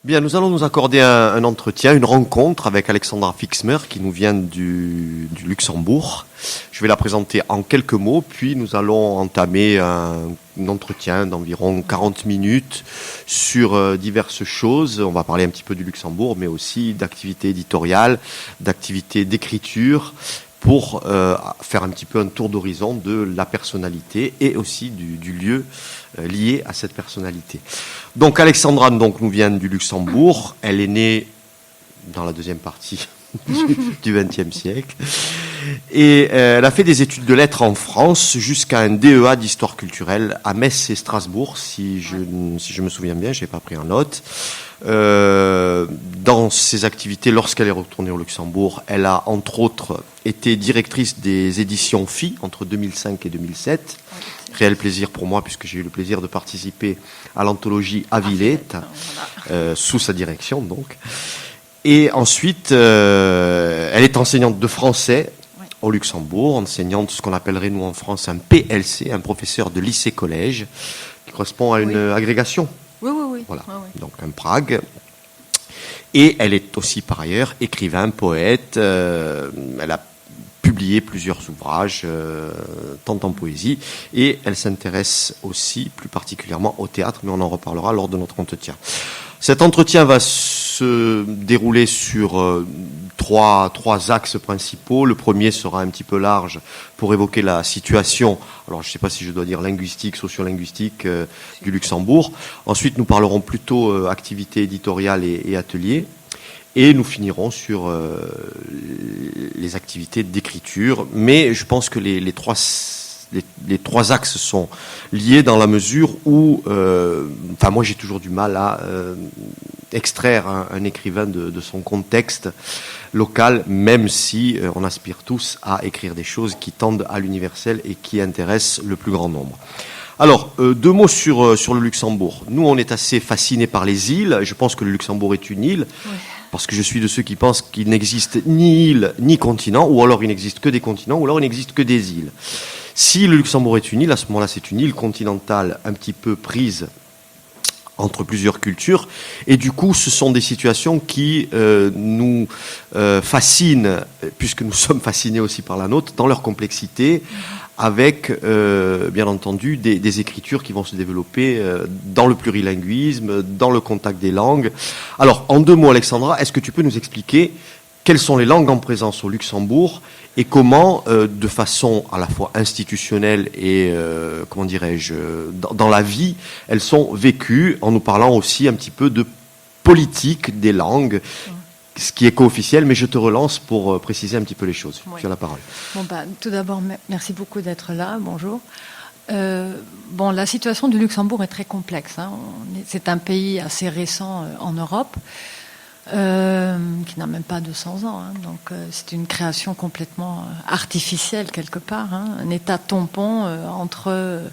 Bien, nous allons nous accorder un entretien, une rencontre avec Alexandra Fixmer qui nous vient du Luxembourg. Je vais la présenter en quelques mots, puis nous allons entamer un entretien d'environ 40 minutes sur diverses choses. On va parler un petit peu du Luxembourg, mais aussi d'activités éditoriales, d'activités d'écriture, pour faire un petit peu un tour d'horizon de la personnalité et aussi du lieu lié à cette personnalité. Donc Alexandra nous vient du Luxembourg. Elle est née dans la deuxième partie du XXe siècle. Et elle a fait des études de lettres en France jusqu'à un DEA d'histoire culturelle à Metz et Strasbourg, si je me souviens bien, je n'ai pas pris en note. Dans ses activités, lorsqu'elle est retournée au Luxembourg, elle a entre autres été directrice des éditions Phi entre 2005 et 2007. Réel plaisir pour moi puisque j'ai eu le plaisir de participer à l'anthologie Avilette, sous sa direction donc. Et ensuite, elle est enseignante de français au Luxembourg, enseignante ce qu'on appellerait nous en France un PLC, un professeur de lycée-collège, qui correspond à une agrégation. Oui. Voilà, donc un Prague. Et elle est aussi par ailleurs écrivain, poète. Elle a publié plusieurs ouvrages, tant en poésie, et elle s'intéresse aussi plus particulièrement au théâtre, mais on en reparlera lors de notre entretien. Cet entretien va se dérouler sur trois axes principaux. Le premier sera un petit peu large pour évoquer la situation, alors je ne sais pas si je dois dire linguistique, sociolinguistique du Luxembourg. Ensuite, nous parlerons plutôt activités éditoriales et ateliers. Et nous finirons sur les activités d'écriture. Mais je pense que les trois axes sont liés dans la mesure où, moi j'ai toujours du mal à extraire un écrivain de son contexte local, même si on aspire tous à écrire des choses qui tendent à l'universel et qui intéressent le plus grand nombre. Alors, deux mots sur le Luxembourg. Nous, on est assez fascinés par les îles. Je pense que le Luxembourg est une île. Oui. Parce que je suis de ceux qui pensent qu'il n'existe ni île ni continent, ou alors il n'existe que des continents, ou alors il n'existe que des îles. Si le Luxembourg est une île, à ce moment-là, c'est une île continentale un petit peu prise entre plusieurs cultures. Et du coup, ce sont des situations qui nous fascinent, puisque nous sommes fascinés aussi par la nôtre, dans leur complexité, avec, bien entendu, des écritures qui vont se développer dans le plurilinguisme, dans le contact des langues. Alors, en deux mots, Alexandra, est-ce que tu peux nous expliquer quelles sont les langues en présence au Luxembourg et comment, de façon à la fois institutionnelle et, dans la vie, elles sont vécues, en nous parlant aussi un petit peu de politique des langues, ce qui est co-officiel, mais je te relance pour préciser un petit peu les choses. Oui. Tu as la parole. Tout d'abord, merci beaucoup d'être là. Bonjour. La situation du Luxembourg est très complexe. C'est un pays assez récent en Europe, qui n'a même pas 200 ans. Donc, c'est une création complètement artificielle quelque part. Un État tampon entre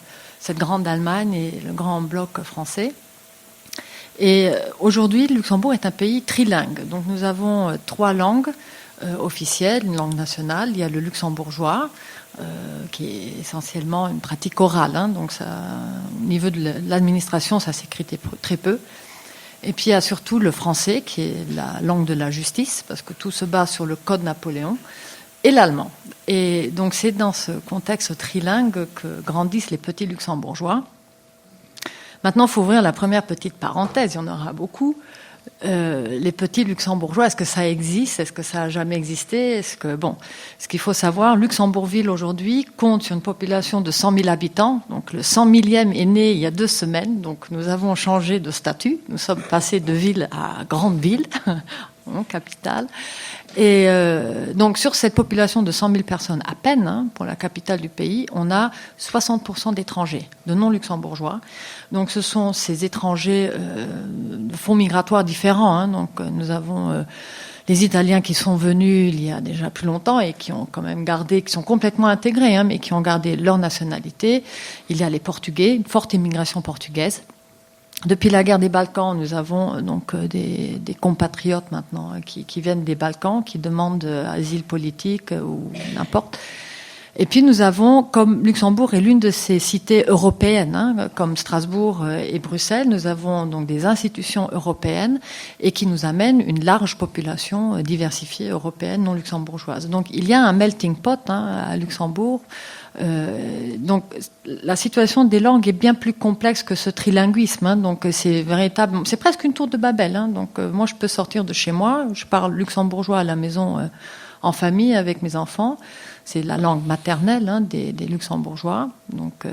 cette grande Allemagne et le grand bloc français. Et aujourd'hui, le Luxembourg est un pays trilingue. Donc nous avons trois langues officielles, une langue nationale. Il y a le luxembourgeois, qui est essentiellement une pratique orale. Donc ça, au niveau de l'administration, ça s'écrit très peu. Et puis il y a surtout le français, qui est la langue de la justice, parce que tout se base sur le Code Napoléon, et l'allemand. Et donc c'est dans ce contexte trilingue que grandissent les petits luxembourgeois. Maintenant, il faut ouvrir la première petite parenthèse, il y en aura beaucoup. Les petits luxembourgeois, est-ce que ça existe? Est-ce que ça n'a jamais existé? Ce qu'il faut savoir, Luxembourgville aujourd'hui compte sur une population de 100 000 habitants. Donc le 100 millième est né il y a 2 semaines. Donc nous avons changé de statut. Nous sommes passés de ville à grande ville, capitale. Et donc sur cette population de 100 000 personnes à peine, pour la capitale du pays, on a 60% d'étrangers, de non-luxembourgeois. Donc ce sont ces étrangers de fonds migratoires différents. Donc nous avons les Italiens qui sont venus il y a déjà plus longtemps et qui ont quand même gardé, qui sont complètement intégrés, mais qui ont gardé leur nationalité. Il y a les Portugais, une forte immigration portugaise. Depuis la guerre des Balkans, nous avons donc des compatriotes maintenant qui viennent des Balkans, qui demandent asile politique ou n'importe. Et puis nous avons, comme Luxembourg est l'une de ces cités européennes, comme Strasbourg et Bruxelles, nous avons donc des institutions européennes et qui nous amènent une large population diversifiée européenne non luxembourgeoise. Donc il y a un melting pot à Luxembourg. Donc la situation des langues est bien plus complexe que ce trilinguisme. Donc c'est véritable, c'est presque une tour de Babel. Donc moi je peux sortir de chez moi, je parle luxembourgeois à la maison en famille avec mes enfants. C'est la langue maternelle des luxembourgeois. Donc,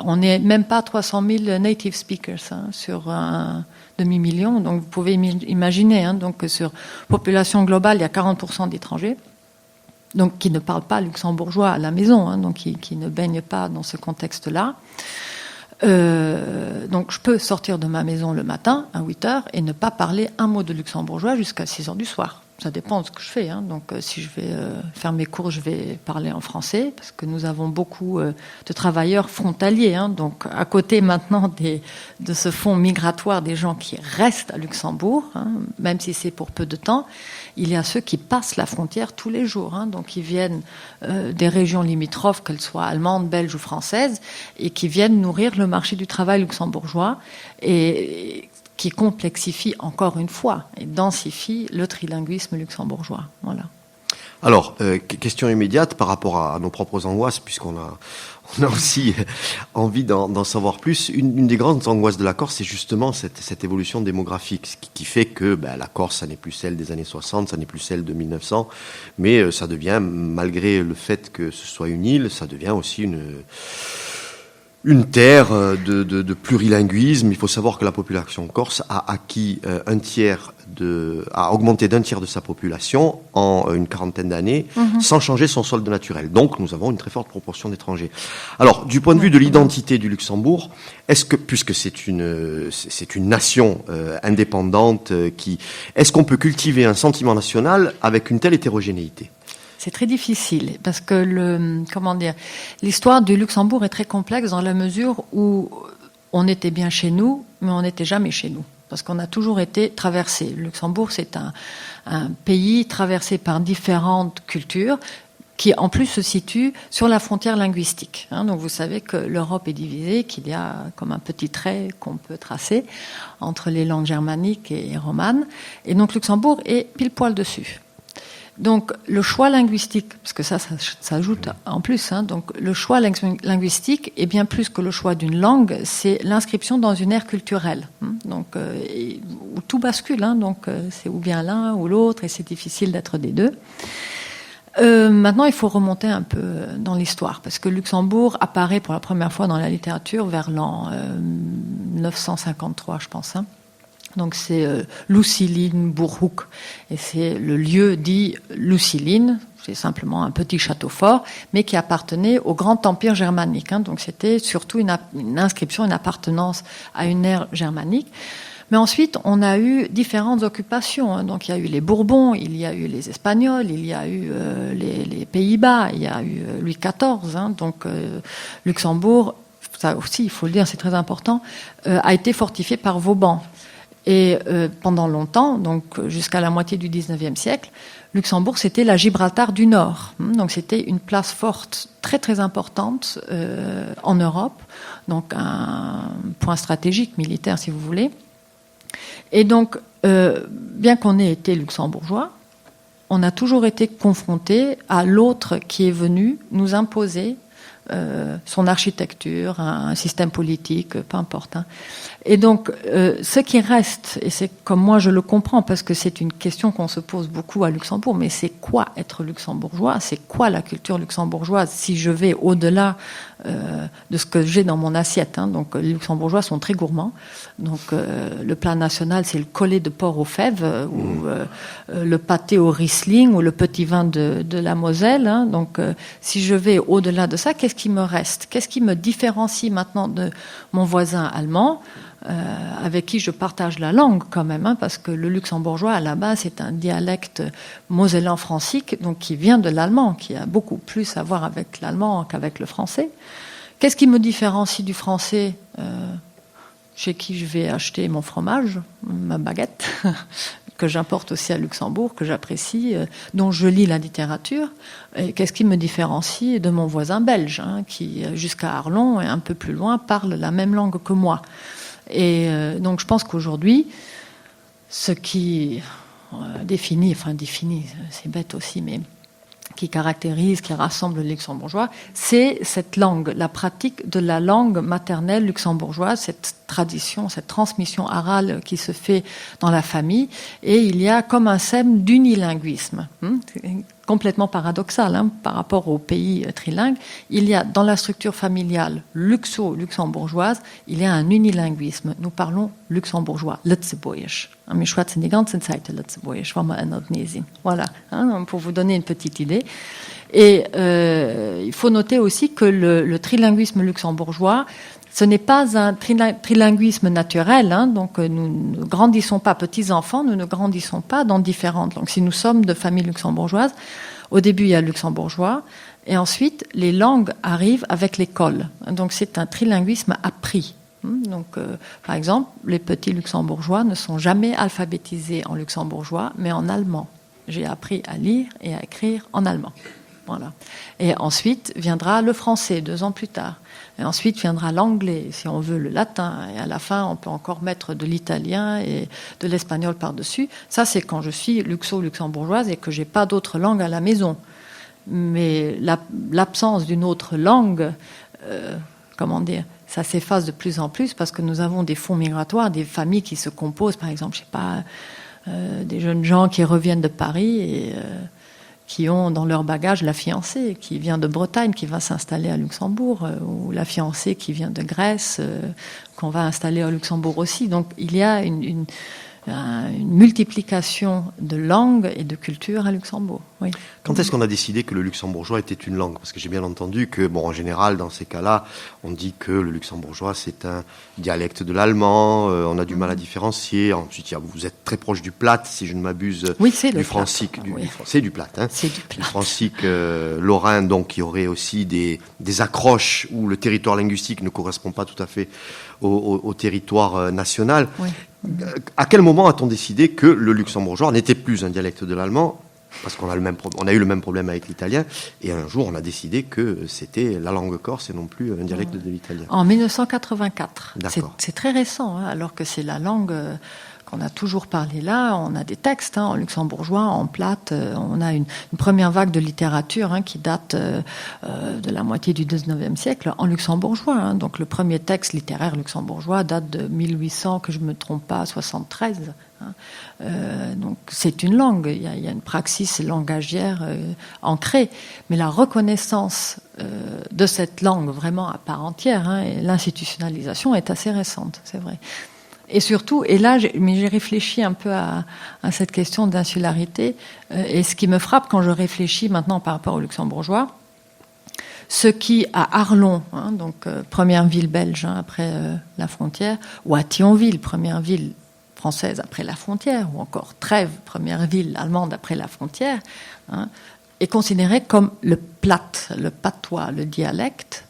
on n'est même pas 300 000 native speakers sur un demi-million. Donc, vous pouvez imaginer. Donc, sur population globale, il y a 40% d'étrangers. Donc, qui ne parlent pas luxembourgeois à la maison. Donc, qui ne baignent pas dans ce contexte-là. Donc, je peux sortir de ma maison le matin à 8h et ne pas parler un mot de luxembourgeois jusqu'à 6h du soir. Ça dépend de ce que je fais. Donc, si je vais faire mes cours, je vais parler en français parce que nous avons beaucoup de travailleurs frontaliers. Donc, à côté maintenant de ce fonds migratoire des gens qui restent à Luxembourg, même si c'est pour peu de temps, il y a ceux qui passent la frontière tous les jours. Donc, ils viennent des régions limitrophes, qu'elles soient allemandes, belges ou françaises, et qui viennent nourrir le marché du travail luxembourgeois et qui complexifie encore une fois et densifie le trilinguisme luxembourgeois. Voilà. Alors, question immédiate par rapport à nos propres angoisses, puisqu'on a aussi envie d'en savoir plus. Une des grandes angoisses de la Corse, c'est justement cette évolution démographique, qui fait que la Corse, ça n'est plus celle des années 60, ça n'est plus celle de 1900, mais ça devient, malgré le fait que ce soit une île, ça devient aussi une terre de plurilinguisme. Il faut savoir que la population corse a acquis a augmenté d'un tiers de sa population en une quarantaine d'années, sans changer son solde naturel. Donc, nous avons une très forte proportion d'étrangers. Alors, du point de vue de l'identité du Luxembourg, est-ce que, puisque c'est une nation indépendante, est-ce qu'on peut cultiver un sentiment national avec une telle hétérogénéité ? C'est très difficile parce que l'histoire du Luxembourg est très complexe dans la mesure où on était bien chez nous, mais on n'était jamais chez nous parce qu'on a toujours été traversé. Le Luxembourg, c'est un pays traversé par différentes cultures qui en plus se situe sur la frontière linguistique. Donc vous savez que l'Europe est divisée, qu'il y a comme un petit trait qu'on peut tracer entre les langues germaniques et romanes. Et donc Luxembourg est pile poil dessus. Donc le choix linguistique, parce que ça ajoute en plus, donc le choix linguistique est bien plus que le choix d'une langue, c'est l'inscription dans une ère culturelle, donc où tout bascule, donc c'est ou bien l'un ou l'autre et c'est difficile d'être des deux. Maintenant, il faut remonter un peu dans l'histoire, parce que Luxembourg apparaît pour la première fois dans la littérature vers l'an 953, je pense. Donc c'est Lucilien-Bourhoek, et c'est le lieu dit Lucilien, c'est simplement un petit château fort, mais qui appartenait au grand empire germanique. Donc c'était surtout une inscription, une appartenance à une ère germanique. Mais ensuite, on a eu différentes occupations. Donc il y a eu les Bourbons, il y a eu les Espagnols, il y a eu les Pays-Bas, il y a eu Louis XIV. Donc Luxembourg, ça aussi, il faut le dire, c'est très important, a été fortifié par Vauban. Et pendant longtemps, donc jusqu'à la moitié du XIXe siècle, Luxembourg, c'était la Gibraltar du Nord. Donc c'était une place forte, très très importante en Europe, donc un point stratégique militaire, si vous voulez. Et donc, bien qu'on ait été luxembourgeois, on a toujours été confronté à l'autre qui est venu nous imposer son architecture, un système politique, peu importe. Et donc, ce qui reste, et c'est comme moi je le comprends, parce que c'est une question qu'on se pose beaucoup à Luxembourg, mais c'est quoi être luxembourgeois ? C'est quoi la culture luxembourgeoise si je vais au-delà de ce que j'ai dans mon assiette. Donc, les luxembourgeois sont très gourmands. Donc, le plat national, c'est le collet de porc aux fèves, ou le pâté au Riesling, ou le petit vin de la Moselle. Donc, si je vais au-delà de ça, qu'est-ce qui me reste ? Qu'est-ce qui me différencie maintenant de mon voisin allemand, avec qui je partage la langue quand même, parce que le luxembourgeois à la base c'est un dialecte mosellan francique, donc qui vient de l'allemand, qui a beaucoup plus à voir avec l'allemand qu'avec le français. Qu'est-ce qui me différencie du français chez qui je vais acheter mon fromage, ma baguette, que j'importe aussi à Luxembourg, que j'apprécie, dont je lis la littérature. Et qu'est-ce qui me différencie de mon voisin belge, qui, jusqu'à Arlon et un peu plus loin, parle la même langue que moi. Et donc je pense qu'aujourd'hui, ce qui définit, c'est bête aussi, mais qui caractérise, qui rassemble les luxembourgeois, c'est cette langue, la pratique de la langue maternelle luxembourgeoise, cette tradition, cette transmission orale qui se fait dans la famille. Et il y a comme un sème d'unilinguisme, complètement paradoxal par rapport aux pays trilingues. Il y a dans la structure familiale luxembourgeoise, il y a un unilinguisme. Nous parlons luxembourgeois, Lützeburgisch. Wir schwatzen die ganze Zeit Lützeburgisch, wenn wir in Ordnung sind. Voilà, pour vous donner une petite idée. Et il faut noter aussi que le trilinguisme luxembourgeois, ce n'est pas un trilinguisme naturel, donc nous ne grandissons pas petits-enfants, nous ne grandissons pas dans différentes langues. Si nous sommes de famille luxembourgeoise, au début il y a le luxembourgeois, et ensuite les langues arrivent avec l'école. Donc c'est un trilinguisme appris. Donc, par exemple, les petits luxembourgeois ne sont jamais alphabétisés en luxembourgeois, mais en allemand. J'ai appris à lire et à écrire en allemand. Voilà. Et ensuite viendra le français 2 ans plus tard. Et ensuite viendra l'anglais, si on veut le latin. Et à la fin, on peut encore mettre de l'italien et de l'espagnol par-dessus. Ça, c'est quand je suis luxembourgeoise et que j'ai pas d'autre langue à la maison. Mais l'absence d'une autre langue, ça s'efface de plus en plus parce que nous avons des fonds migratoires, des familles qui se composent, par exemple, des jeunes gens qui reviennent de Paris et qui ont dans leur bagage la fiancée qui vient de Bretagne, qui va s'installer à Luxembourg, ou la fiancée qui vient de Grèce, qu'on va installer à Luxembourg aussi. Donc il y a une multiplication de langues et de cultures à Luxembourg. Oui. Quand est-ce qu'on a décidé que le luxembourgeois était une langue ? Parce que j'ai bien entendu que, en général, dans ces cas-là, on dit que le luxembourgeois, c'est un dialecte de l'allemand, on a du mal à différencier. Ensuite, vous êtes très proche du Platte, si je ne m'abuse. Oui, c'est du francique. C'est du Platte, C'est du Platte. Du francique lorrain, donc, il y aurait aussi des accroches où le territoire linguistique ne correspond pas tout à fait au territoire national. Oui. À quel moment a-t-on décidé que le luxembourgeois n'était plus un dialecte de l'allemand ? Parce qu'on a eu le même problème avec l'italien, et un jour on a décidé que c'était la langue corse et non plus un dialecte de l'italien. En 1984. D'accord. C'est très récent, alors que c'est la langue qu'on a toujours parlé là. On a des textes en luxembourgeois, en plate. On a une première vague de littérature qui date de la moitié du 19e siècle en luxembourgeois. Donc le premier texte littéraire luxembourgeois date de 1800, que je ne me trompe pas, 73. Donc c'est une langue, il y a une praxis langagière ancrée, mais la reconnaissance de cette langue vraiment à part entière et l'institutionnalisation est assez récente, c'est vrai. Et surtout, et là j'ai réfléchi un peu à cette question d'insularité, et ce qui me frappe quand je réfléchis maintenant par rapport aux luxembourgeois, ce qui à Arlon, donc première ville belge après la frontière, ou à Thionville, première ville française après la frontière, ou encore Trèves, première ville allemande après la frontière, est considéré comme le platte, le patois, le dialecte.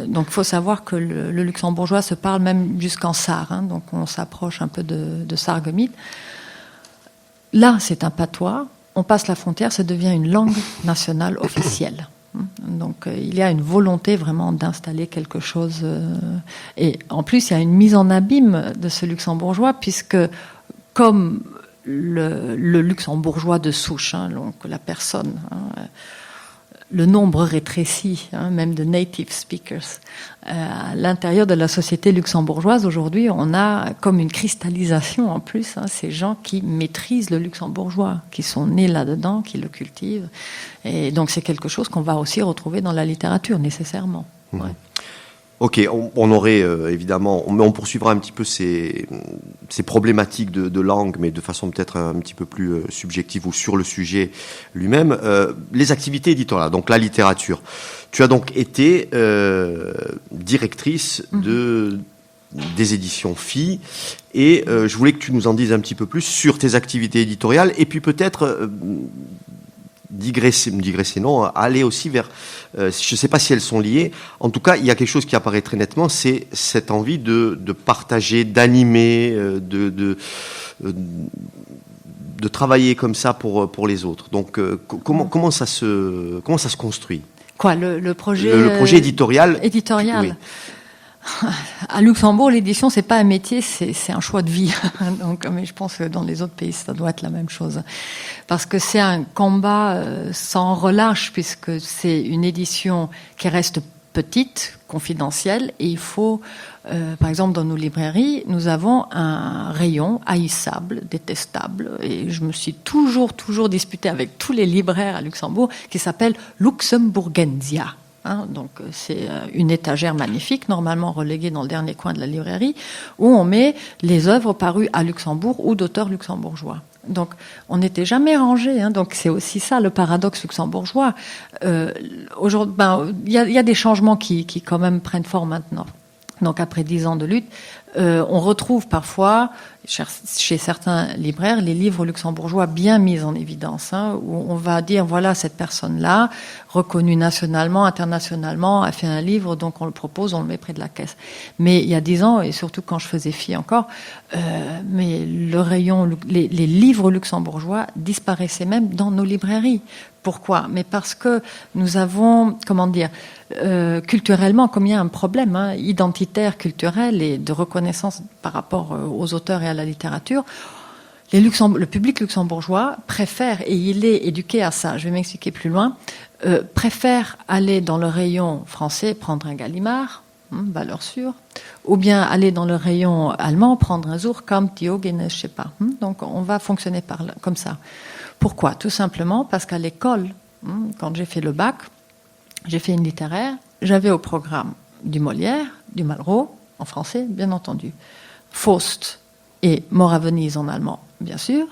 Donc il faut savoir que le luxembourgeois se parle même jusqu'en sarre, donc on s'approche un peu de sarreguemite. Là, c'est un patois, on passe la frontière, ça devient une langue nationale officielle. Donc il y a une volonté vraiment d'installer quelque chose. Et en plus, il y a une mise en abîme de ce luxembourgeois, puisque comme le luxembourgeois de souche, donc la personne, le nombre rétréci, même de native speakers, à l'intérieur de la société luxembourgeoise, aujourd'hui, on a comme une cristallisation en plus, ces gens qui maîtrisent le luxembourgeois, qui sont nés là-dedans, qui le cultivent. Et donc c'est quelque chose qu'on va aussi retrouver dans la littérature, nécessairement. Mmh. Ouais. Ok, on aurait évidemment, on poursuivra un petit peu ces problématiques de langue, mais de façon peut-être un petit peu plus subjective ou sur le sujet lui-même. Les activités éditoriales, donc la littérature. Tu as donc été directrice des éditions Filles, et je voulais que tu nous en dises un petit peu plus sur tes activités éditoriales, et puis peut-être digresser non, aller aussi vers, je ne sais pas si elles sont liées, en tout cas il y a quelque chose qui apparaît très nettement, c'est cette envie de partager, d'animer, de travailler comme ça pour les autres. Donc comment ça se construit? Quoi, le projet le projet éditorial. Oui. À Luxembourg, l'édition, c'est pas un métier, c'est un choix de vie. Donc, mais je pense que dans les autres pays, ça doit être la même chose. Parce que c'est un combat sans relâche, puisque c'est une édition qui reste petite, confidentielle, et il faut, par exemple, dans nos librairies, nous avons un rayon haïssable, détestable, et je me suis toujours disputée avec tous les libraires à Luxembourg, qui s'appelle Luxembourgensia. Donc c'est une étagère magnifique, normalement reléguée dans le dernier coin de la librairie, où on met les œuvres parues à Luxembourg ou d'auteurs luxembourgeois. Donc on n'était jamais rangé. Donc c'est aussi ça le paradoxe luxembourgeois. Aujourd'hui, il y a des changements qui quand même prennent forme maintenant. Donc après 10 ans de lutte, on retrouve parfois chez certains libraires les livres luxembourgeois bien mis en évidence, où on va dire voilà, cette personne-là, reconnue nationalement, internationalement, a fait un livre, donc on le propose, on le met près de la caisse. Mais il y a 10 ans, et surtout quand je faisais fille encore, mais le rayon, les livres luxembourgeois disparaissaient même dans nos librairies. Pourquoi? Mais parce que nous avons, culturellement, comme il y a un problème identitaire, culturel et de reconnaissance par rapport aux auteurs et à la littérature, le public luxembourgeois préfère, et il est éduqué à ça, je vais m'expliquer plus loin, préfère aller dans le rayon français, prendre un Gallimard, valeur sûre, ou bien aller dans le rayon allemand, prendre un Suhrkamp, Diogenes, je sais pas. Donc on va fonctionner comme ça. Pourquoi? Tout simplement parce qu'à l'école, quand j'ai fait le bac, j'ai fait une littéraire, j'avais au programme du Molière, du Malraux, en français, bien entendu, Faust et Mort à Venise en allemand, bien sûr.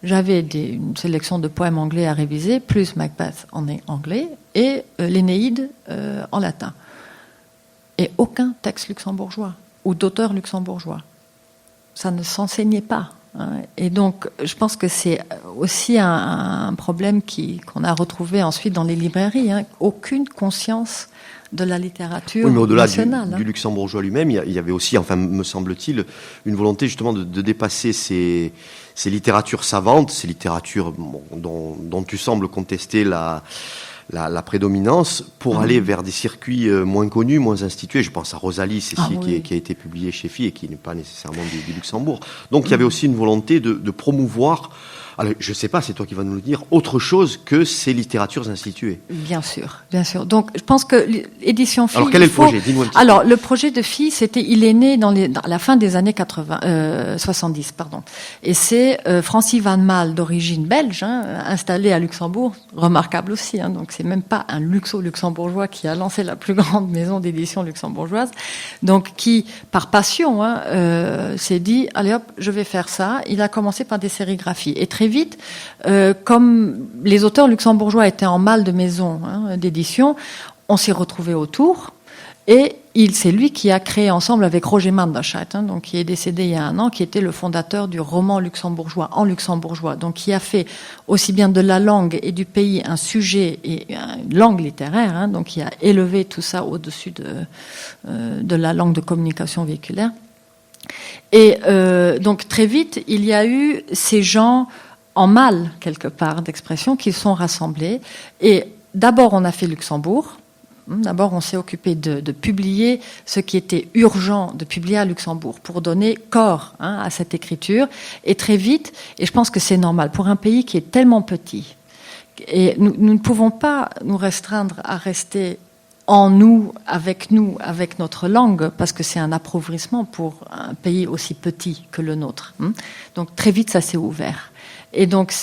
J'avais une sélection de poèmes anglais à réviser, plus Macbeth en anglais, et l'Énéide en latin. Et aucun texte luxembourgeois, ou d'auteur luxembourgeois. Ça ne s'enseignait pas. Et donc, je pense que c'est aussi un problème qu'on a retrouvé ensuite dans les librairies. Aucune conscience de la littérature nationale. Oui, mais au-delà du luxembourgeois lui-même, il y avait aussi, enfin, me semble-t-il, une volonté justement de dépasser ces littératures savantes, ces littératures dont tu sembles contester la prédominance, pour aller vers des circuits moins connus, moins institués. Je pense à Rosalie, Cécile, qui a été publiée chez Phi et qui n'est pas nécessairement du Luxembourg. Donc il y avait aussi une volonté de promouvoir, alors, je ne sais pas, c'est toi qui vas nous le dire, autre chose que ces littératures instituées. Bien sûr, bien sûr. Donc je pense que l'édition Phi... Alors quel est le projet? Dis-nous un petit peu. Alors le projet de Phi, il est né à la fin des années 70, pardon. Et c'est Francis Van Maal, d'origine belge, installé à Luxembourg, remarquable aussi. Donc c'est même pas un luxembourgeois qui a lancé la plus grande maison d'édition luxembourgeoise. Donc qui, par passion, s'est dit, allez hop, je vais faire ça. Il a commencé par des sérigraphies. Et très vite, comme les auteurs luxembourgeois étaient en mal de maison d'édition, on s'est retrouvés autour. Et c'est lui qui a créé ensemble avec Roger Manderscheid, donc qui est décédé il y a 1 an, qui était le fondateur du roman luxembourgeois, en luxembourgeois. Donc qui a fait aussi bien de la langue et du pays un sujet et une langue littéraire, donc qui a élevé tout ça au-dessus de la langue de communication véhiculaire. Et donc très vite, il y a eu ces gens en mal, quelque part, d'expression, qui sont rassemblés. Et d'abord, on a fait Luxembourg. D'abord, on s'est occupé de publier ce qui était urgent de publier à Luxembourg pour donner corps à cette écriture. Et très vite, et je pense que c'est normal, pour un pays qui est tellement petit, et nous ne pouvons pas nous restreindre à rester nous, avec notre langue, parce que c'est un appauvrissement pour un pays aussi petit que le nôtre. Donc très vite, ça s'est ouvert. Et donc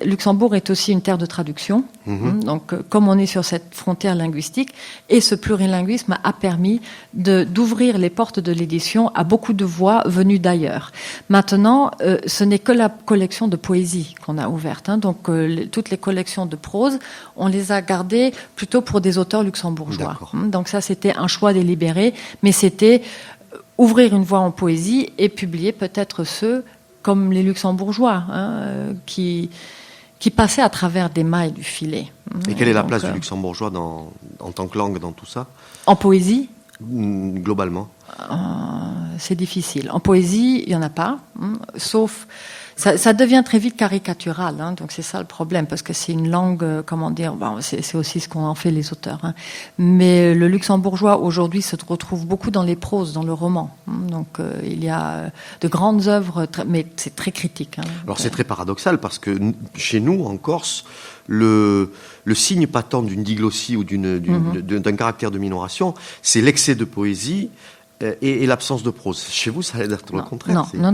Luxembourg est aussi une terre de traduction. Donc comme on est sur cette frontière linguistique, et ce plurilinguisme a permis d'ouvrir les portes de l'édition à beaucoup de voix venues d'ailleurs. Maintenant, ce n'est que la collection de poésie qu'on a ouverte. Donc toutes les collections de prose, on les a gardées plutôt pour des auteurs luxembourgeois. Donc ça, c'était un choix délibéré, mais c'était ouvrir une voie en poésie et publier peut-être ceux comme les luxembourgeois, qui qui passait à travers des mailles du filet. Et quelle est la place du luxembourgeois en tant que langue dans tout ça? En poésie? Globalement. C'est difficile. En poésie, il n'y en a pas, sauf... Ça devient très vite caricatural, donc c'est ça le problème, parce que c'est une langue, c'est aussi ce qu'on en fait les auteurs. Mais le luxembourgeois, aujourd'hui, se retrouve beaucoup dans les proses, dans le roman. Donc il y a de grandes œuvres, mais c'est très critique. Alors c'est très paradoxal, parce que chez nous, en Corse, le signe patent d'une diglossie ou d'un caractère de minoration, c'est l'excès de poésie et l'absence de prose. Chez vous, ça allait être le contraire. Non.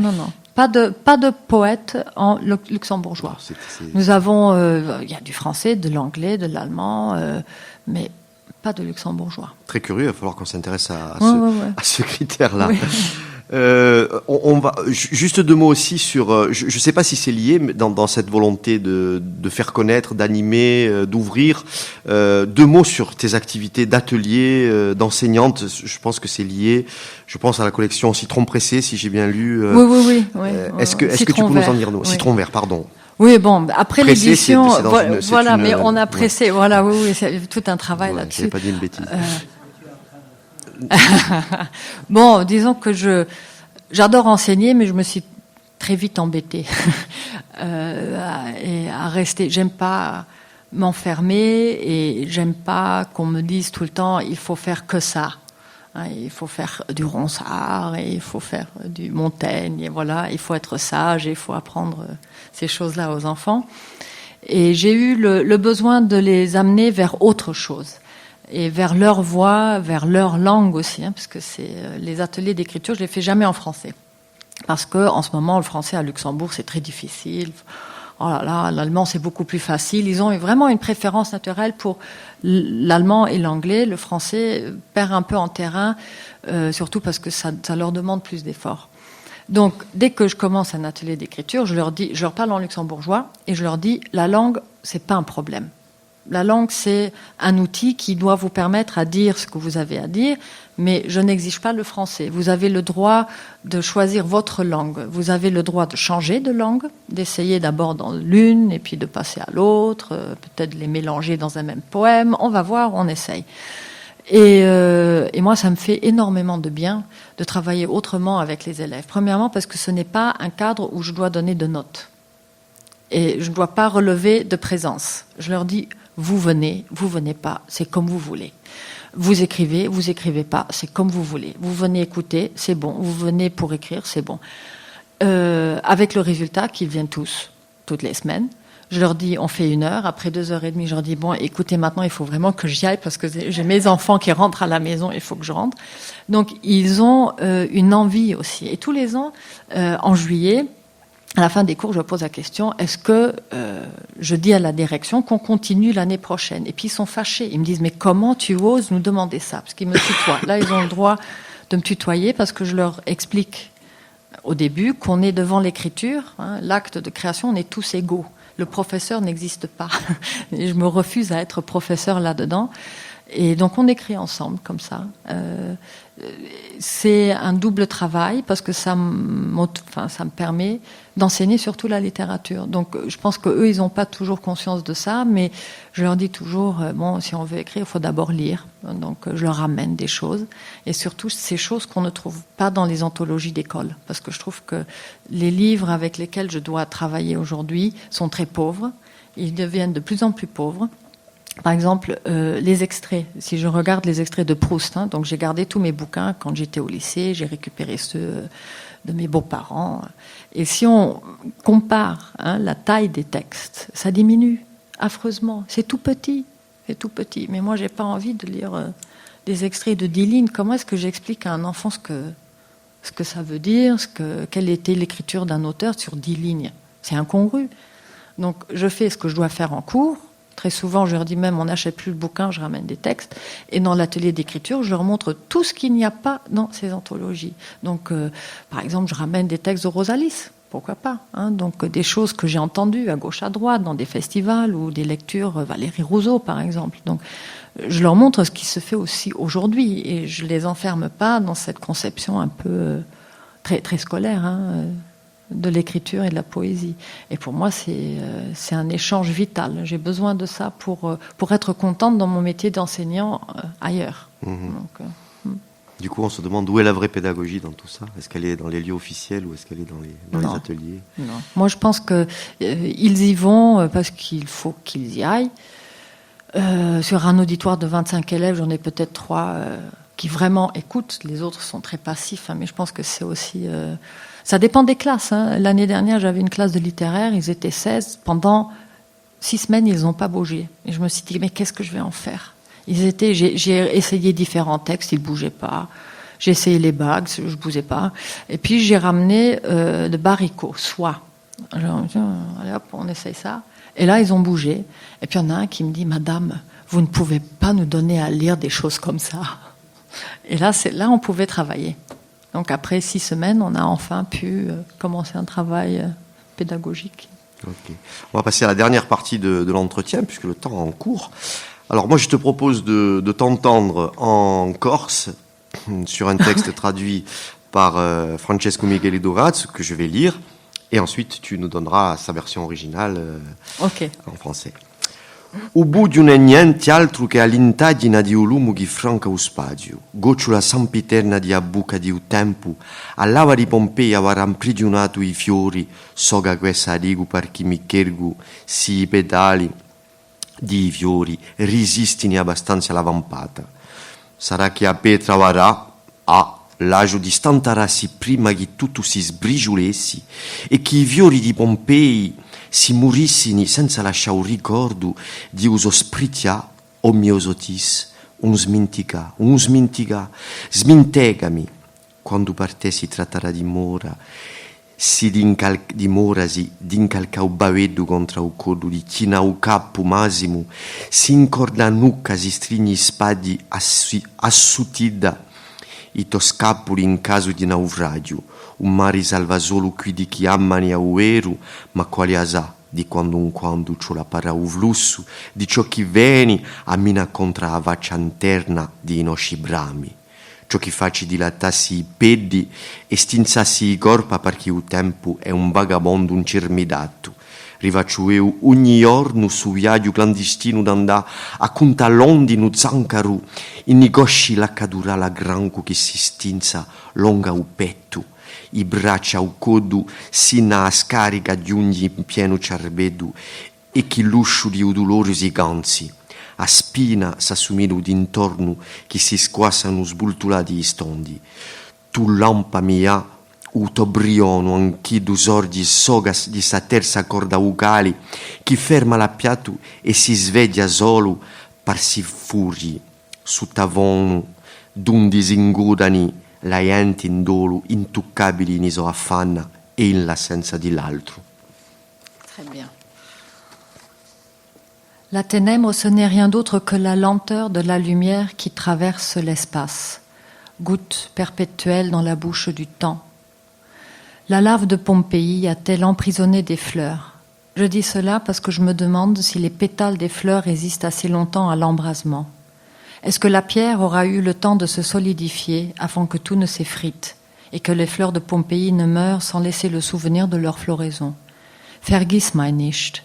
Pas de poète en luxembourgeois. Nous avons, il y a du français, de l'anglais, de l'allemand, mais pas de luxembourgeois. Très curieux, il va falloir qu'on s'intéresse à ce critère-là. Oui. On va juste 2 mots aussi sur. Je ne sais pas si c'est lié, mais dans cette volonté de faire connaître, d'animer, d'ouvrir. 2 mots sur tes activités d'atelier, d'enseignante. Je pense que c'est lié. Je pense à la collection Citron pressé, si j'ai bien lu. Oui. Est-ce que tu peux nous en dire nous? Citron vert, pardon. Oui, bon, après pressé, l'édition, mais on a pressé. Voilà, oui, c'est tout un travail là-dessus. Je n'ai pas dit une bêtise. Bon, disons que j'adore enseigner, mais je me suis très vite embêtée et à rester. J'aime pas m'enfermer et j'aime pas qu'on me dise tout le temps il faut faire que ça. Il faut faire du Ronsard et il faut faire du Montaigne et voilà, il faut être sage et il faut apprendre ces choses-là aux enfants. Et j'ai eu le besoin de les amener vers autre chose. Et vers leur voix, vers leur langue aussi, parce que c'est les ateliers d'écriture, je les fais jamais en français, parce que en ce moment le français à Luxembourg c'est très difficile. Oh là là, l'allemand c'est beaucoup plus facile. Ils ont vraiment une préférence naturelle pour l'allemand et l'anglais. Le français perd un peu en terrain, surtout parce que ça leur demande plus d'efforts. Donc dès que je commence un atelier d'écriture, je leur parle en luxembourgeois et je leur dis la langue c'est pas un problème. La langue, c'est un outil qui doit vous permettre à dire ce que vous avez à dire, mais je n'exige pas le français. Vous avez le droit de choisir votre langue. Vous avez le droit de changer de langue, d'essayer d'abord dans l'une et puis de passer à l'autre, peut-être les mélanger dans un même poème. On va voir, on essaye. Et moi, ça me fait énormément de bien de travailler autrement avec les élèves. Premièrement, parce que ce n'est pas un cadre où je dois donner de notes. Et je ne dois pas relever de présence. Je leur dis... Vous venez pas, c'est comme vous voulez. Vous écrivez pas, c'est comme vous voulez. Vous venez écouter, c'est bon. Vous venez pour écrire, c'est bon. Avec le résultat qu'ils viennent toutes les semaines. Je leur dis, on fait 1 heure. Après 2h30, je leur dis, bon, écoutez, maintenant, il faut vraiment que j'y aille parce que j'ai mes enfants qui rentrent à la maison, il faut que je rentre. Donc, ils ont une envie aussi. Et tous les ans, en juillet, à la fin des cours, je pose la question, est-ce que je dis à la direction qu'on continue l'année prochaine? Et puis ils sont fâchés. Ils me disent, mais comment tu oses nous demander ça? Parce qu'ils me tutoient. Là, ils ont le droit de me tutoyer parce que je leur explique au début qu'on est devant l'écriture. L'acte de création, on est tous égaux. Le professeur n'existe pas. Et je me refuse à être professeur là-dedans. Et donc on écrit ensemble comme ça. C'est un double travail parce que ça me permet d'enseigner surtout la littérature. Donc je pense qu'eux, ils n'ont pas toujours conscience de ça, mais je leur dis toujours, bon, si on veut écrire, il faut d'abord lire. Donc je leur amène des choses, et surtout ces choses qu'on ne trouve pas dans les anthologies d'école, parce que je trouve que les livres avec lesquels je dois travailler aujourd'hui sont très pauvres, ils deviennent de plus en plus pauvres. Par exemple, les extraits. Si je regarde les extraits de Proust, donc j'ai gardé tous mes bouquins quand j'étais au lycée, j'ai récupéré ceux de mes beaux-parents. Et si on compare la taille des textes, ça diminue affreusement. C'est tout petit. Mais moi, j'ai pas envie de lire des extraits de 10 lignes. Comment est-ce que j'explique à un enfant ce que ça veut dire, quelle était l'écriture d'un auteur sur 10 lignes? C'est incongru. Donc, je fais ce que je dois faire en cours. Très souvent, je leur dis même, on n'achète plus le bouquin, je ramène des textes. Et dans l'atelier d'écriture, je leur montre tout ce qu'il n'y a pas dans ces anthologies. Donc, par exemple, je ramène des textes de Rosalis, pourquoi pas, donc des choses que j'ai entendues à gauche, à droite, dans des festivals ou des lectures, Valérie Rousseau, par exemple. Donc, je leur montre ce qui se fait aussi aujourd'hui et je les enferme pas dans cette conception un peu très, très scolaire. de l'écriture et de la poésie. Et pour moi, c'est un échange vital. J'ai besoin de ça pour être contente dans mon métier d'enseignant ailleurs. Donc, du coup, on se demande où est la vraie pédagogie dans tout ça. Est-ce qu'elle est dans les lieux officiels ou est-ce qu'elle est dans les ateliers? Non. Moi, je pense qu'ils y vont parce qu'il faut qu'ils y aillent. Sur un auditoire de 25 élèves, j'en ai peut-être 3 qui vraiment écoutent. Les autres sont très passifs, mais je pense que c'est aussi... ça dépend des classes. L'année dernière, j'avais une classe de littéraire, ils étaient 16. Pendant 6 semaines, ils n'ont pas bougé. Et je me suis dit, mais qu'est-ce que je vais en faire? J'ai essayé différents textes, ils ne bougeaient pas. J'ai essayé les bagues, je ne bougeais pas. Et puis j'ai ramené de Barico, soie. Alors, allez hop, on essaye ça. Et là, ils ont bougé. Et puis il y en a un qui me dit, Madame, vous ne pouvez pas nous donner à lire des choses comme ça. Et là, on pouvait travailler. Donc après 6 semaines, on a enfin pu commencer un travail pédagogique. Okay. On va passer à la dernière partie de l'entretien, puisque le temps est en cours. Alors moi, je te propose de t'entendre en corse, sur un texte traduit par Francesco Michele Dorazzo, que je vais lire, et ensuite tu nous donneras sa version originale en français. O budio non è niente altro che all'intagina di un lume che franca o spazio, gocciola sempiterna di abbuca di un tempo, all'ava di Pompeia aveva imprigionato i fiori, soga questa dico per chi mi chergo, si i pedali di fiori resistini abbastanza alla vampata. Sarà che a Petra varrà l'agio di stantarassi prima che tutto si sbrigiolessi e che i fiori di Pompei si morissini senza lasciare un ricordo di uso spritia o mio sotis, un smintica, smintegami quando per te si tratterà di mora, si dimorasi d'incalcau baveddu contra u codu di chinau capo masimo, si incorda nucca si stringi spadi assutida i toscapuli in caso di naufragio, un mare salva solo qui di chi ammani a ueru, ma quali asà di quando un quando c'ho la parra u flusso, di ciò che veni a mina contra la vaccia interna di i nostri brami. Ciò che facci dilatassi i peddi e stinzassi i corpa perché il tempo è un vagabondo un cermidato. Rivaccio io ogni giorno su viaggio clandestino d'andà a conta londi no zancaru in negosci la cadura la granco che si stinza longa u petto. I braccia u codu sina a scarica di ogni in pieno cervedu e chi l'uscio di u dolorosi ganzi. A spina s'assumiru d'intorno che si squassano sbultulati i stondi. Tu lampa mia, utobriono anch'i du sordi sogas di sa terza corda vocali, chi ferma l'appiato e si sveglia solo par si furi, su tavono d'un disingudani la gente in dolo, intoccabili in iso affanna e in l'assenza di l'altro. Très bien. La ténèbre, ce n'est rien d'autre que la lenteur de la lumière qui traverse l'espace, goutte perpétuelle dans la bouche du temps. La lave de Pompéi a-t-elle emprisonné des fleurs? Je dis cela parce que je me demande si les pétales des fleurs résistent assez longtemps à l'embrasement. Est-ce que la pierre aura eu le temps de se solidifier avant que tout ne s'effrite et que les fleurs de Pompéi ne meurent sans laisser le souvenir de leur floraison? Vergiss mein nicht.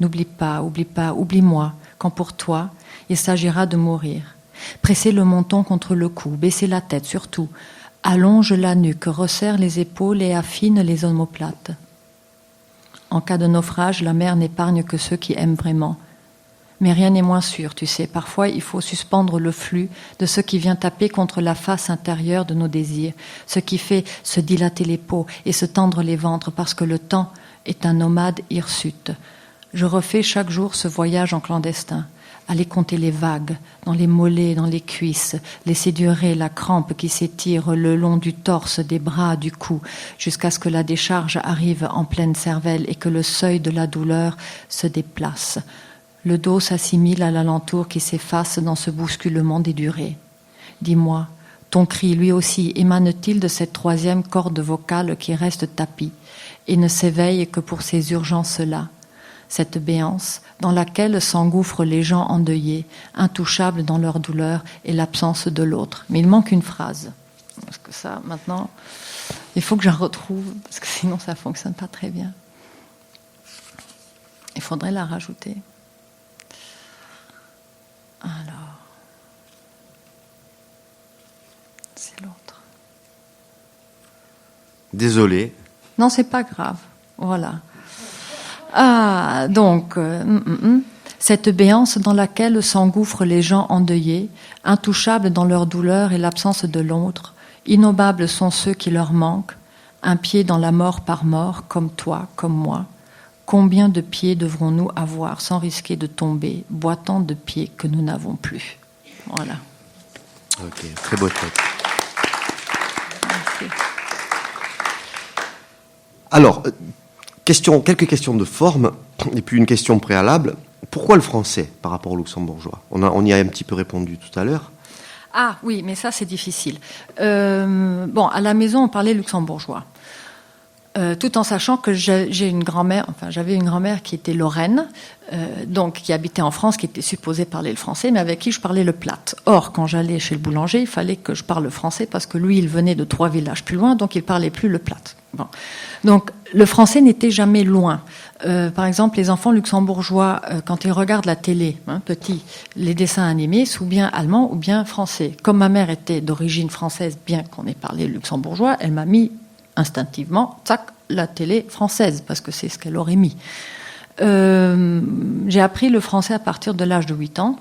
N'oublie pas, oublie-moi, quand pour toi, il s'agira de mourir. Pressez le menton contre le cou, baissez la tête surtout, allonge la nuque, resserre les épaules et affine les omoplates. En cas de naufrage, la mer n'épargne que ceux qui aiment vraiment. Mais rien n'est moins sûr, tu sais, parfois il faut suspendre le flux de ce qui vient taper contre la face intérieure de nos désirs, ce qui fait se dilater les peaux et se tendre les ventres parce que le temps est un nomade hirsute. Je refais chaque jour ce voyage en clandestin, aller compter les vagues, dans les mollets, dans les cuisses, laisser durer la crampe qui s'étire le long du torse, des bras, du cou, jusqu'à ce que la décharge arrive en pleine cervelle et que le seuil de la douleur se déplace. Le dos s'assimile à l'alentour qui s'efface dans ce bousculement des durées. Dis-moi, ton cri, lui aussi, émane-t-il de cette troisième corde vocale qui reste tapie et ne s'éveille que pour ces urgences-là? Cette béance dans laquelle s'engouffrent les gens endeuillés, intouchables dans leur douleur et l'absence de l'autre. Mais il manque une phrase. Parce que ça, maintenant, Il faut que je la retrouve, parce que sinon ça ne fonctionne pas très bien. Il faudrait la rajouter. Alors, c'est l'autre. Désolé. Non, c'est pas grave. Voilà. Ah, donc, cette béance dans laquelle s'engouffrent les gens endeuillés, intouchables dans leur douleur et l'absence de l'autre, innommables sont ceux qui leur manquent, un pied dans la mort par mort, comme toi, comme moi. Combien de pieds devrons-nous avoir sans risquer de tomber, boitant de pieds que nous n'avons plus? Voilà. Ok, très beau texte. Merci. Alors, quelques questions de forme, et puis une question préalable. Pourquoi le français par rapport au luxembourgeois? On y a un petit peu répondu tout à l'heure. Ah oui, mais ça c'est difficile. Bon, à la maison on parlait luxembourgeois, tout en sachant que j'avais une grand-mère qui était lorraine, donc qui habitait en France, qui était supposée parler le français, mais avec qui je parlais le plate. Or, quand j'allais chez le boulanger, il fallait que je parle le français parce que lui, il venait de 3 villages plus loin, donc il parlait plus le plate. Bon. Donc le français n'était jamais loin. Par exemple, les enfants luxembourgeois, quand ils regardent la télé, petits, les dessins animés, c'est ou bien allemand ou bien français. Comme ma mère était d'origine française, bien qu'on ait parlé luxembourgeois, elle m'a mis instinctivement, tac, la télé française, parce que c'est ce qu'elle aurait mis. J'ai appris le français à partir de l'âge de 8 ans.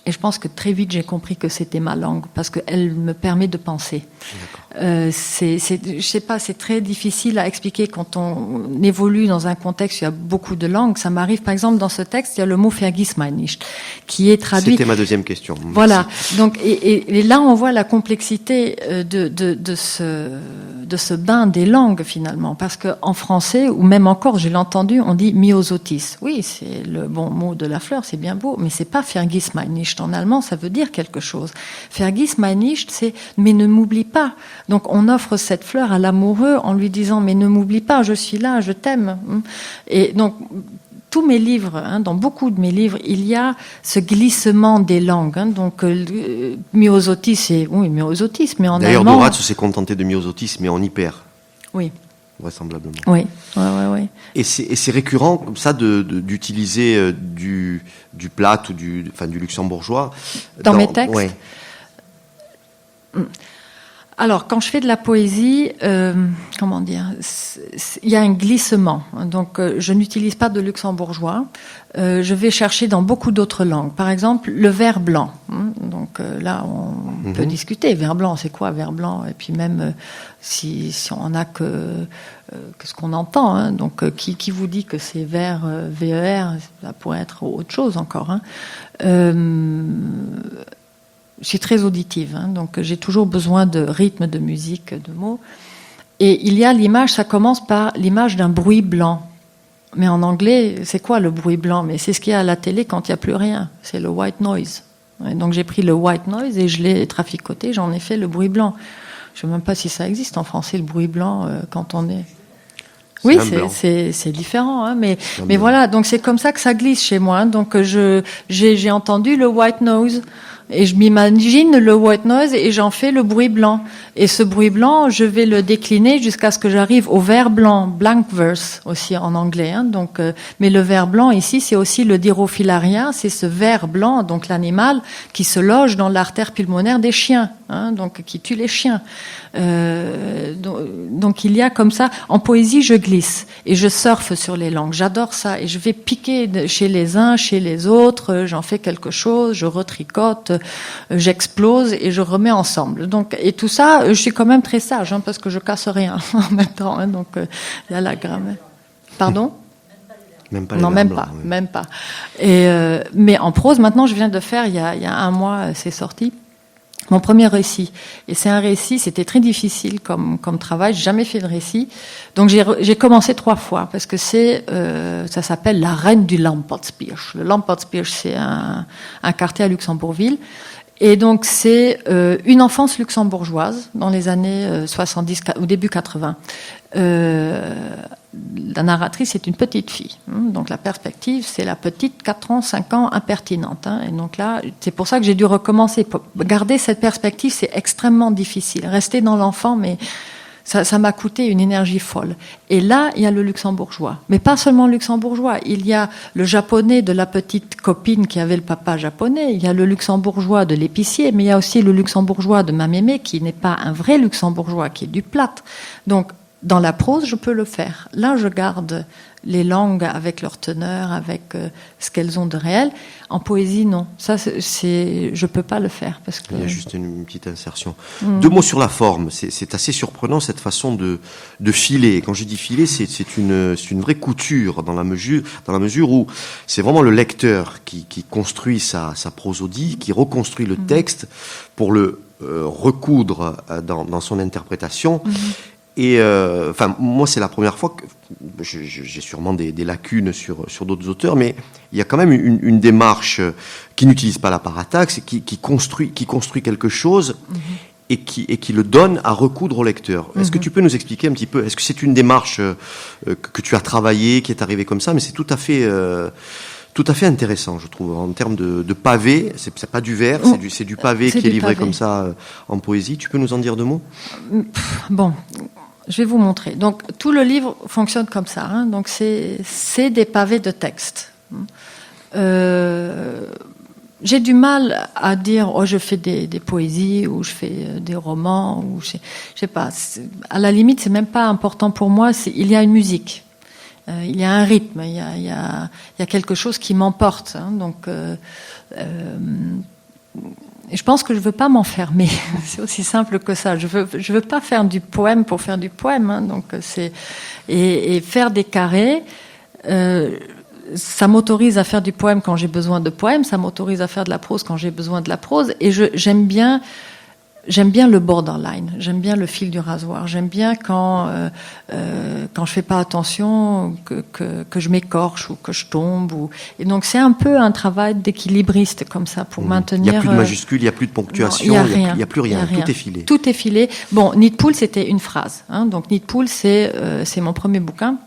Et je pense que très vite, j'ai compris que c'était ma langue, parce qu'elle me permet de penser. Je sais pas, c'est très difficile à expliquer quand on évolue dans un contexte où il y a beaucoup de langues. Ça m'arrive, par exemple, dans ce texte, il y a le mot vergiss mein nicht, qui est traduit... C'était ma deuxième question. Voilà. Donc, et là, on voit la complexité de ce bain des langues, finalement. Parce qu'en français, ou même encore, je l'ai entendu, on dit myosotis. Oui, c'est le bon mot de la fleur, c'est bien beau, mais c'est pas vergiss mein nicht. En allemand, ça veut dire quelque chose. Vergiss mein nicht, c'est mais ne m'oublie pas. Donc on offre cette fleur à l'amoureux en lui disant mais ne m'oublie pas, je suis là, je t'aime. Et donc tous mes livres, dans beaucoup de mes livres, il y a ce glissement des langues. Donc myosotis, c'est oui myosotis, mais en d'ailleurs, allemand. D'ailleurs, Dorat s'est contenté de myosotis, mais en hyper. Oui. Vraisemblablement. Oui, oui. Et c'est récurrent comme ça d'utiliser du plate ou du luxembourgeois dans mes textes. Ouais. Alors, quand je fais de la poésie, comment dire, il y a un glissement. Donc, je n'utilise pas de luxembourgeois. Je vais chercher dans beaucoup d'autres langues. Par exemple, le vers blanc. Donc là, on peut discuter. Vers blanc, c'est quoi vers blanc? Et puis même si on n'a que ce qu'on entend. Donc, qui vous dit que c'est vers VER? Ça pourrait être autre chose encore. Je suis très auditive, donc j'ai toujours besoin de rythme, de musique, de mots. Et il y a l'image, ça commence par l'image d'un bruit blanc. Mais en anglais, c'est quoi le bruit blanc? Mais c'est ce qu'il y a à la télé quand il n'y a plus rien. C'est le white noise. Et donc j'ai pris le white noise et je l'ai traficoté, j'en ai fait le bruit blanc. Je ne sais même pas si ça existe en français, le bruit blanc, quand on est... Oui, c'est différent, mais voilà, donc c'est comme ça que ça glisse chez moi. Donc j'ai entendu le white noise et je m'imagine le white noise et j'en fais le bruit blanc. Et ce bruit blanc, je vais le décliner jusqu'à ce que j'arrive au vers blanc, blank verse aussi en anglais. Donc, mais le vers blanc ici, c'est aussi le Dirophilaria, c'est ce vers blanc, donc l'animal qui se loge dans l'artère pulmonaire des chiens, donc qui tue les chiens. Donc il y a comme ça, en poésie, je glisse et je surfe sur les langues. J'adore ça et je vais piquer chez les uns, chez les autres. J'en fais quelque chose, je retricote, j'explose et je remets ensemble. Donc et tout ça, je suis quand même très sage parce que je casse rien en même temps. Donc il y a la grammaire. Pardon? Même pas. Non, même pas, même pas. Et mais en prose, maintenant, je viens de faire il y a un mois, c'est sorti. Mon premier récit. Et c'est un récit, c'était très difficile comme travail, j'ai jamais fait de récit. Donc j'ai commencé 3 fois, parce que ça s'appelle La Reine du Lampertspiersch. Le Lampertspiersch, c'est un quartier à Luxembourgville. Et donc c'est une enfance luxembourgeoise dans les années 70 ou début 80. La narratrice est une petite fille. Donc la perspective, c'est la petite 4 ans, 5 ans, impertinente. Et donc là, c'est pour ça que j'ai dû recommencer. Garder cette perspective, c'est extrêmement difficile. Rester dans l'enfant, mais Ça m'a coûté une énergie folle. Et là, il y a le luxembourgeois. Mais pas seulement le luxembourgeois. Il y a le japonais de la petite copine qui avait le papa japonais. Il y a le luxembourgeois de l'épicier. Mais il y a aussi le luxembourgeois de ma mémé qui n'est pas un vrai luxembourgeois, qui est du plate. Donc, dans la prose, je peux le faire. Là, je garde les langues avec leur teneur, avec ce qu'elles ont de réel. En poésie, non. Ça, je peux pas le faire parce que. Il y a juste une petite insertion. 2 mots sur la forme. C'est assez surprenant cette façon de filer. Quand je dis filer, c'est une vraie couture dans la mesure où c'est vraiment le lecteur qui construit sa prosodie, qui reconstruit le texte pour le recoudre dans son interprétation. Et moi, c'est la première fois que j'ai sûrement des lacunes sur d'autres auteurs, mais il y a quand même une démarche qui n'utilise pas la parataxe, qui construit quelque chose et qui le donne à recoudre au lecteur. Est-ce que tu peux nous expliquer un petit peu? Est-ce que c'est une démarche que tu as travaillée, qui est arrivée comme ça? Mais c'est tout à fait intéressant, je trouve, en termes de pavé. C'est pas du vers, c'est du pavé qui est livré comme ça en poésie. Tu peux nous en dire 2 mots? Bon. Je vais vous montrer. Donc, tout le livre fonctionne comme ça. Hein. Donc, c'est des pavés de texte. J'ai du mal à dire, je fais des poésies, ou je fais des romans, ou je sais pas. À la limite, c'est même pas important pour moi. Il y a une musique. Il y a un rythme. Il y a quelque chose qui m'emporte. Hein. Donc, et je pense que je veux pas m'enfermer. C'est aussi simple que ça. Je veux pas faire du poème pour faire du poème. Hein. Donc et faire des carrés. Ça m'autorise à faire du poème quand j'ai besoin de poème. Ça m'autorise à faire de la prose quand j'ai besoin de la prose. Et j'aime bien le borderline. J'aime bien le fil du rasoir. J'aime bien quand je fais pas attention que je m'écorche ou que je tombe. Et donc c'est un peu un travail d'équilibriste comme ça pour maintenir. Il n'y a plus de majuscule, il n'y a plus de ponctuation, il n'y a plus rien. Tout est filé. Tout est filé. Bon, Nid de poule, c'était une phrase. Hein. Donc Nid de poule, c'est mon premier bouquin.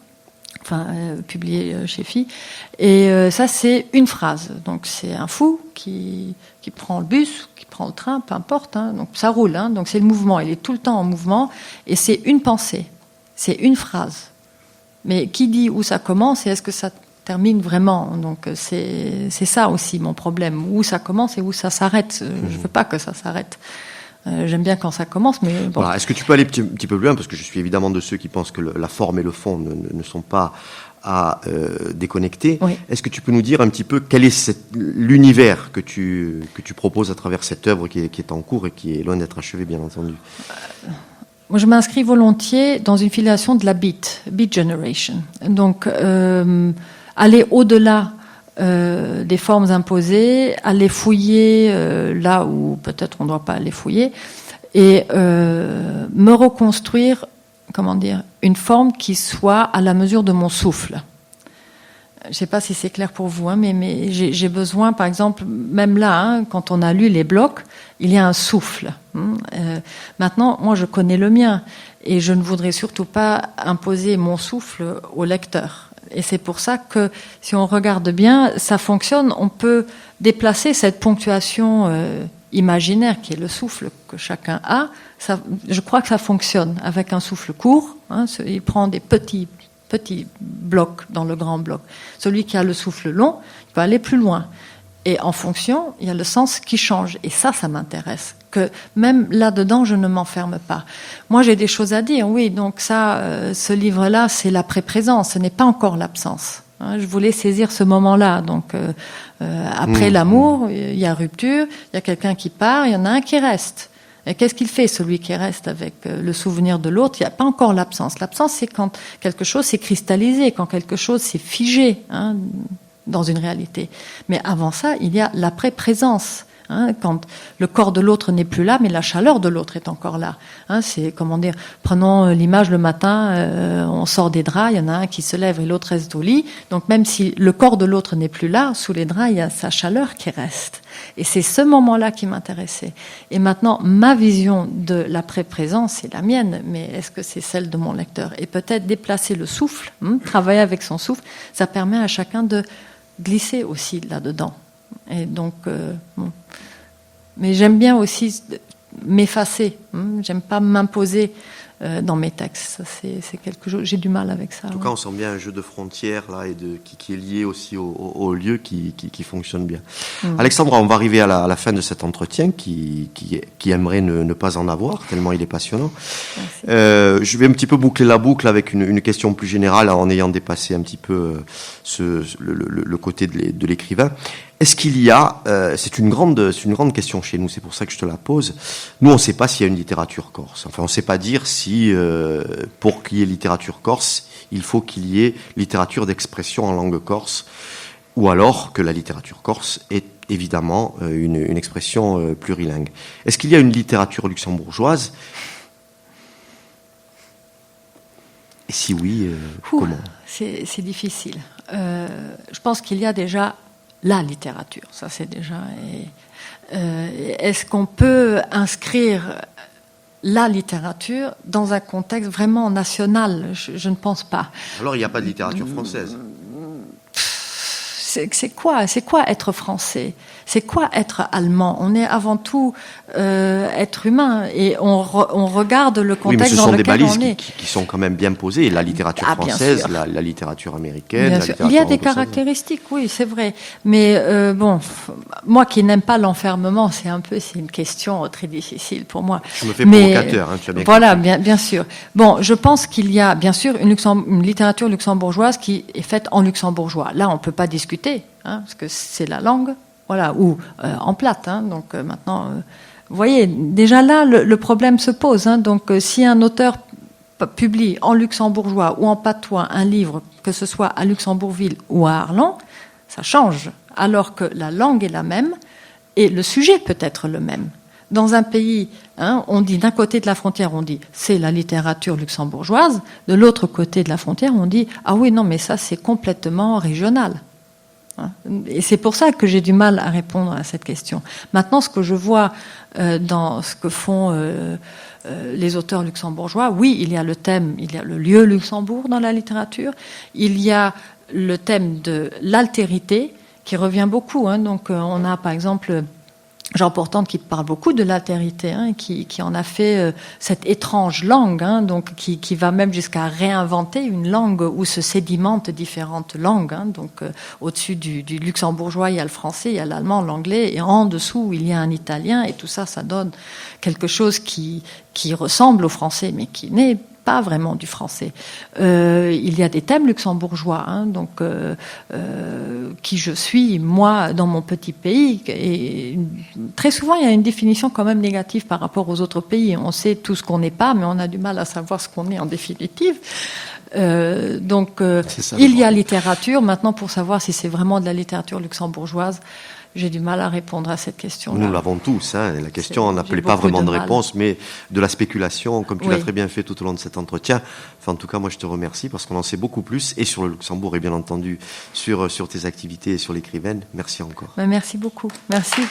Publié chez Phi. Et ça, c'est une phrase. Donc, c'est un fou qui prend le bus, qui prend le train, peu importe. Hein. Donc, ça roule. Hein. Donc, c'est le mouvement. Il est tout le temps en mouvement. Et c'est une pensée. C'est une phrase. Mais qui dit où ça commence et est-ce que ça termine vraiment? Donc, c'est ça aussi mon problème. Où ça commence et où ça s'arrête. Je veux pas que ça s'arrête. J'aime bien quand ça commence, mais bon. Voilà. Est-ce que tu peux aller un petit peu plus loin, parce que je suis évidemment de ceux qui pensent que la forme et le fond ne sont pas à déconnecter. Oui. Est-ce que tu peux nous dire un petit peu quel est l'univers que tu proposes à travers cette œuvre qui est en cours et qui est loin d'être achevée, bien entendu? Moi, je m'inscris volontiers dans une filiation de la Beat Generation. Donc, aller au-delà des formes imposées, aller fouiller là où peut-être on ne doit pas aller fouiller, et me reconstruire, une forme qui soit à la mesure de mon souffle. Je ne sais pas si c'est clair pour vous, hein, mais j'ai besoin, par exemple, même là, hein, quand on a lu les blocs, il y a un souffle. Maintenant, moi, je connais le mien, et je ne voudrais surtout pas imposer mon souffle au lecteur. Et c'est pour ça que, si on regarde bien, ça fonctionne. On peut déplacer cette ponctuation imaginaire qui est le souffle que chacun a. Ça, je crois que ça fonctionne avec un souffle court. Hein, il prend des petits blocs dans le grand bloc. Celui qui a le souffle long, il peut aller plus loin. Et en fonction, il y a le sens qui change. Et ça m'intéresse. Que même là-dedans, je ne m'enferme pas. Moi, j'ai des choses à dire, oui. Donc ça, ce livre-là, c'est l'après-présent. Ce n'est pas encore l'absence. Hein, je voulais saisir ce moment-là. Donc, après l'amour, il y a rupture, il y a quelqu'un qui part, il y en a un qui reste. Et qu'est-ce qu'il fait, celui qui reste avec le souvenir de l'autre? Il n'y a pas encore l'absence. L'absence, c'est quand quelque chose s'est cristallisé, quand quelque chose s'est figé, hein, dans une réalité. Mais avant ça, il y a l'après-présence. Hein, quand le corps de l'autre n'est plus là, mais la chaleur de l'autre est encore là. Hein, c'est, prenons l'image le matin, on sort des draps, il y en a un qui se lève et l'autre reste au lit. Donc même si le corps de l'autre n'est plus là, sous les draps, il y a sa chaleur qui reste. Et c'est ce moment-là qui m'intéressait. Et maintenant, ma vision de l'après-présent, c'est la mienne, mais est-ce que c'est celle de mon lecteur? Et peut-être déplacer le souffle, travailler avec son souffle, ça permet à chacun de glisser aussi là-dedans. Et donc, mais j'aime bien aussi m'effacer. J'aime pas m'imposer dans mes textes. Ça, c'est quelque chose. J'ai du mal avec ça. En tout cas, on sent bien un jeu de frontières là et qui est lié aussi au lieu qui fonctionne bien. Alexandra, on va arriver à la fin de cet entretien qui aimerait ne pas en avoir tellement il est passionnant. Je vais un petit peu boucler la boucle avec une question plus générale en ayant dépassé un petit peu le côté de l'écrivain. Est-ce qu'il y a, c'est une grande question chez nous, c'est pour ça que je te la pose. Nous, on ne sait pas s'il y a une littérature corse. Enfin, on ne sait pas dire si, pour qu'il y ait littérature corse, il faut qu'il y ait littérature d'expression en langue corse, ou alors que la littérature corse est évidemment une expression plurilingue. Est-ce qu'il y a une littérature luxembourgeoise ? Et si oui, comment ? C'est difficile. Je pense qu'il y a déjà la littérature, ça c'est déjà. Est-ce qu'on peut inscrire la littérature dans un contexte vraiment national ? Je ne pense pas. Alors il n'y a pas de littérature française. C'est quoi être français ? C'est quoi être allemand ? On est avant tout être humain et on regarde le contexte dans lequel on est. Ce sont des balises qui sont quand même bien posées. La littérature française, la littérature américaine. Il y a des caractéristiques, oui, c'est vrai. Mais moi qui n'aime pas l'enfermement, c'est une question très difficile pour moi. Je me fais provocateur, tu as bien voilà, bien sûr. Bon, je pense qu'il y a bien sûr une littérature luxembourgeoise qui est faite en luxembourgeois. Là, on ne peut pas discuter, parce que c'est la langue. Voilà, ou en plate. Donc maintenant, vous voyez, déjà là, le problème se pose. Donc si un auteur publie en luxembourgeois ou en patois un livre, que ce soit à Luxembourgville ou à Arlon, ça change. Alors que la langue est la même et le sujet peut être le même. Dans un pays, on dit d'un côté de la frontière, on dit c'est la littérature luxembourgeoise. De l'autre côté de la frontière, on dit ah oui, non, mais ça c'est complètement régional. Et c'est pour ça que j'ai du mal à répondre à cette question. Maintenant, ce que je vois dans ce que font les auteurs luxembourgeois, oui, il y a le thème, il y a le lieu Luxembourg dans la littérature, il y a le thème de l'altérité qui revient beaucoup. Donc, on a par exemple Jean Portante qui parle beaucoup de l'altérité, qui en a fait cette étrange langue, donc qui va même jusqu'à réinventer une langue où se sédimentent différentes langues. Donc au-dessus du luxembourgeois, il y a le français, il y a l'allemand, l'anglais, et en dessous, il y a un italien, et tout ça, ça donne quelque chose qui ressemble au français, mais qui n'est pas vraiment du français. Il y a des thèmes luxembourgeois, donc qui je suis, moi, dans mon petit pays. Et très souvent, il y a une définition quand même négative par rapport aux autres pays. On sait tout ce qu'on n'est pas, mais on a du mal à savoir ce qu'on est en définitive. Donc, il y a littérature. Maintenant, pour savoir si c'est vraiment de la littérature luxembourgeoise, j'ai du mal à répondre à cette question-là. Nous l'avons tous. La question n'appelait pas vraiment de réponse, mais de la spéculation, comme tu l'as très bien fait tout au long de cet entretien. Enfin, en tout cas, moi, je te remercie parce qu'on en sait beaucoup plus, et sur le Luxembourg, et bien entendu, sur tes activités et sur l'écrivaine. Merci encore. Merci beaucoup. Merci.